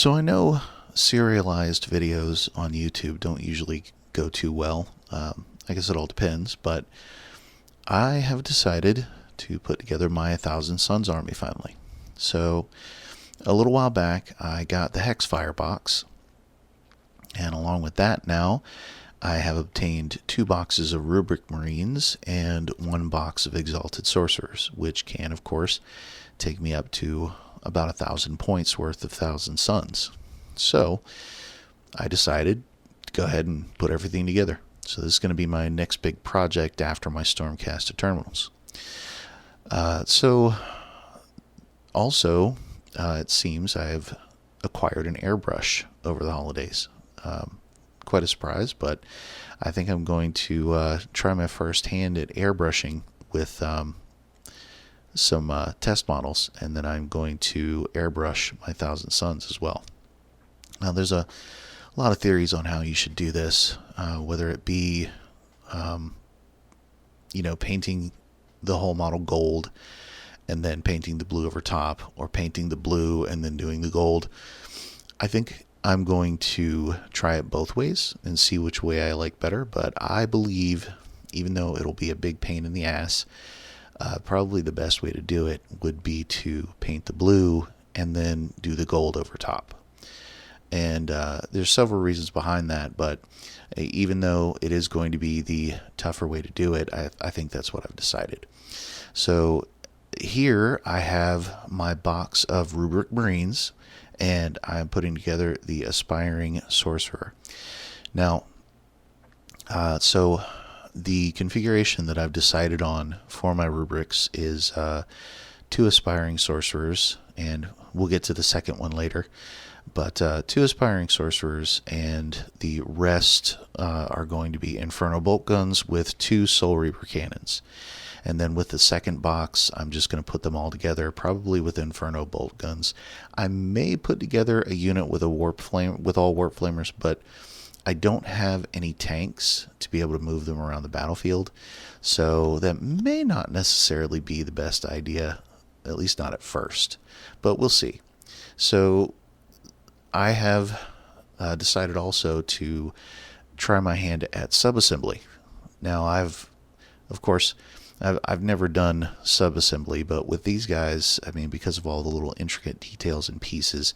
So I know serialized videos on YouTube don't usually go too well. I guess it all depends, but I have decided to put together my 1,000 Suns army finally. So a little while back, I got the Hexfire box, and along with that now, I have obtained 2 boxes of Rubric Marines and 1 box of Exalted Sorcerers, which can, of course, take me up to about 1,000 points worth of 1,000 Suns. So I decided to go ahead and put everything together. So this is going to be my next big project after my Stormcaster terminals. It seems I've acquired an airbrush over the holidays. Quite a surprise, but I think I'm going to try my first hand at airbrushing with some test models, and then I'm going to airbrush my 1,000 Suns as well. Now, there's a lot of theories on how you should do this, whether it be, painting the whole model gold and then painting the blue over top, or painting the blue and then doing the gold. I think I'm going to try it both ways and see which way I like better, but I believe, even though it'll be a big pain in the ass, probably the best way to do it would be to paint the blue and then do the gold over top. And there's several reasons behind that, but even though it is going to be the tougher way to do it, I think that's what I've decided. So here I have my box of Rubric Marines, and I'm putting together the Aspiring Sorcerer. Now, so the configuration that I've decided on for my rubrics is 2 Aspiring Sorcerers, and we'll get to the second one later. But 2 Aspiring Sorcerers, and the rest are going to be Inferno Bolt Guns with 2 Soul Reaper Cannons. And then with the second box, I'm just going to put them all together, probably with Inferno Bolt Guns. I may put together a unit with a Warp Flame, with all Warp Flamers, but I don't have any tanks to be able to move them around the battlefield. So that may not necessarily be the best idea, at least not at first. But we'll see. So I have decided also to try my hand at subassembly. Now, I've never done subassembly, but with these guys, I mean, because of all the little intricate details and pieces,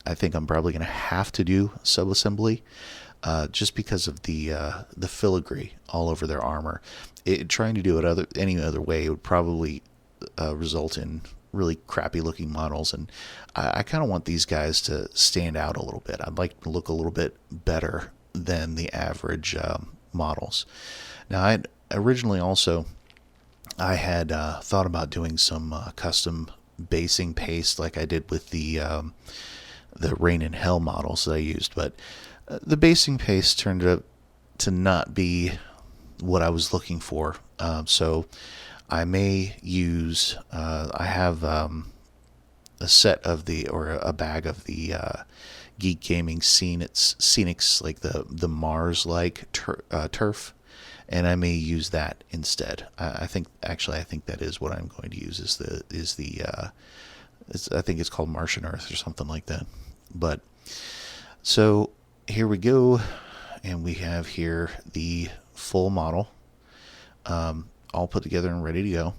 I think I'm probably going to have to do subassembly, just because of the filigree all over their armor. Trying to do it any other way would probably result in really crappy looking models, and I kind of want these guys to stand out a little bit. I'd like to look a little bit better than the average models. Now, I had thought about doing some custom basing paste like I did with the Rain and Hell models that I used, but the basing paste turned out to not be what I was looking for. So I may use, I have a set of a bag of the Geek Gaming Scenics, like the Mars-like turf, and I may use that instead. I think that is what I'm going to use. I think it's called Martian Earth or something like that. But so here we go, and we have here the full model, all put together and ready to go,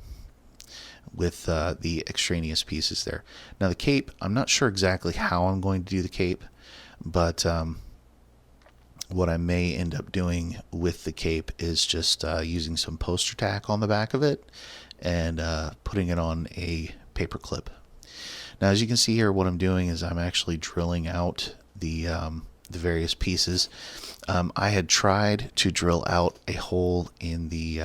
with the extraneous pieces there. Now the cape, I'm not sure exactly how I'm going to do the cape, but what I may end up doing with the cape is just using some poster tack on the back of it and putting it on a paper clip. Now, as you can see here, what I'm doing is I'm actually drilling out the various pieces. I had tried to drill out a hole in the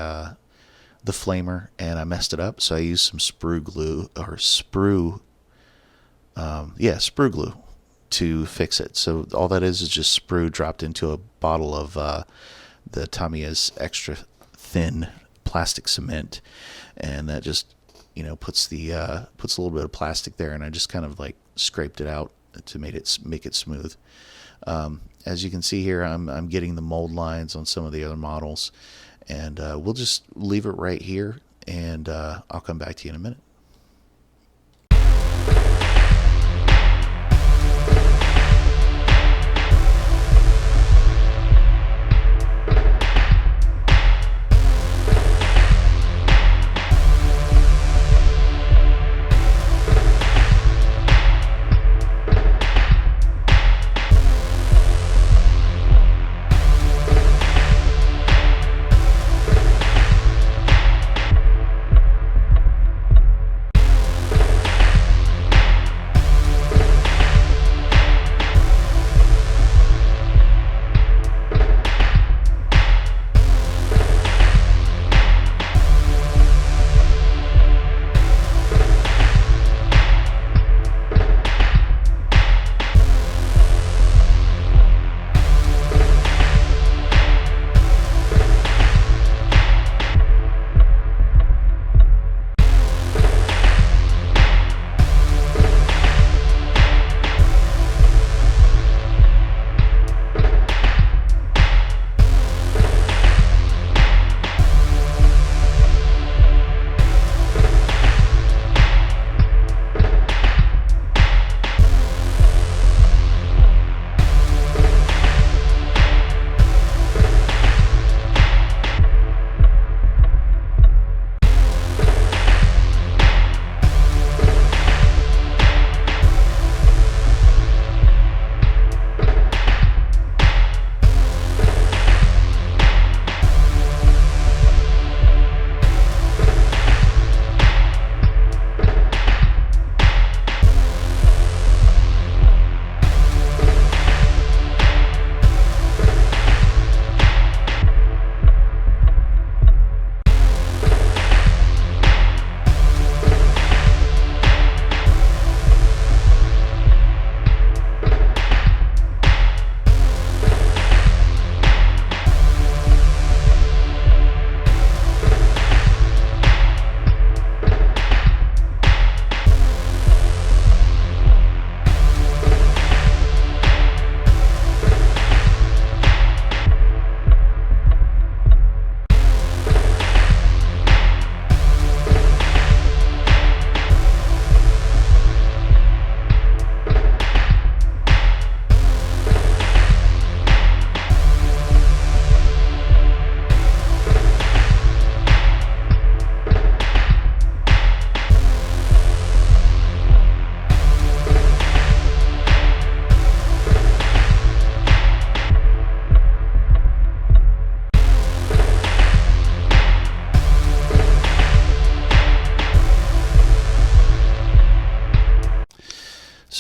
flamer, and I messed it up, so I used some sprue glue to fix it. So all that is just sprue dropped into a bottle of the Tamiya's extra thin plastic cement, and that just puts a little bit of plastic there, and I just kind of like scraped it out to make it smooth. As you can see here, I'm getting the mold lines on some of the other models, and we'll just leave it right here, and I'll come back to you in a minute.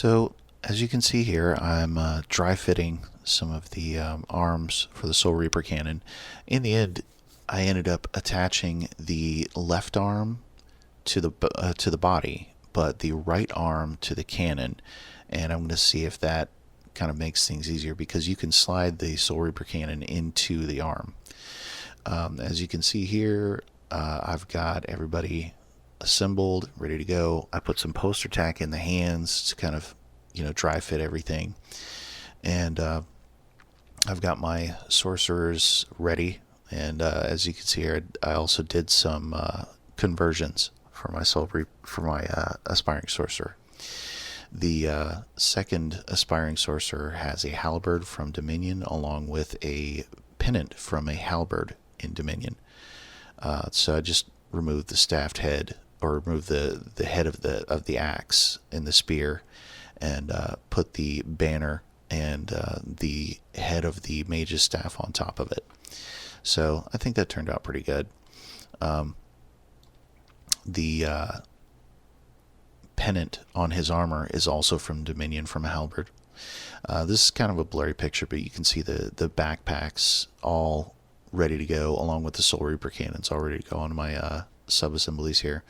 So, as you can see here, I'm dry fitting some of the arms for the Soul Reaper cannon. In the end, I ended up attaching the left arm to the body, but the right arm to the cannon, and I'm going to see if that kind of makes things easier, because you can slide the Soul Reaper cannon into the arm. As you can see here, I've got everybody assembled, ready to go. I put some poster tack in the hands to kind of, dry fit everything. And I've got my sorcerers ready. And as you can see here, I also did some conversions for my aspiring sorcerer. The second aspiring sorcerer has a halberd from Dominion, along with a pennant from a halberd in Dominion. So I just removed the staffed head, or removed the head of the axe and the spear, and put the banner and the head of the mage's staff on top of it. So I think that turned out pretty good. The pennant on his armor is also from Dominion, from a halberd. This is kind of a blurry picture, but you can see the backpacks all ready to go, along with the Soul Reaper cannons all ready to go on my sub-assemblies here.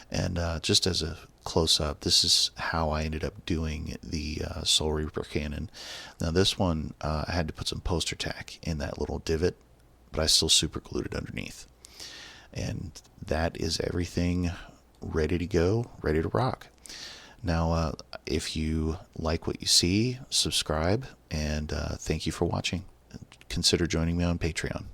And just as a close-up, this is how I ended up doing the Soul Reaper cannon. Now this one, I had to put some poster tack in that little divot, but I still super glued it underneath. And that is everything ready to go, ready to rock. Now, if you like what you see, subscribe, and thank you for watching. Consider joining me on Patreon.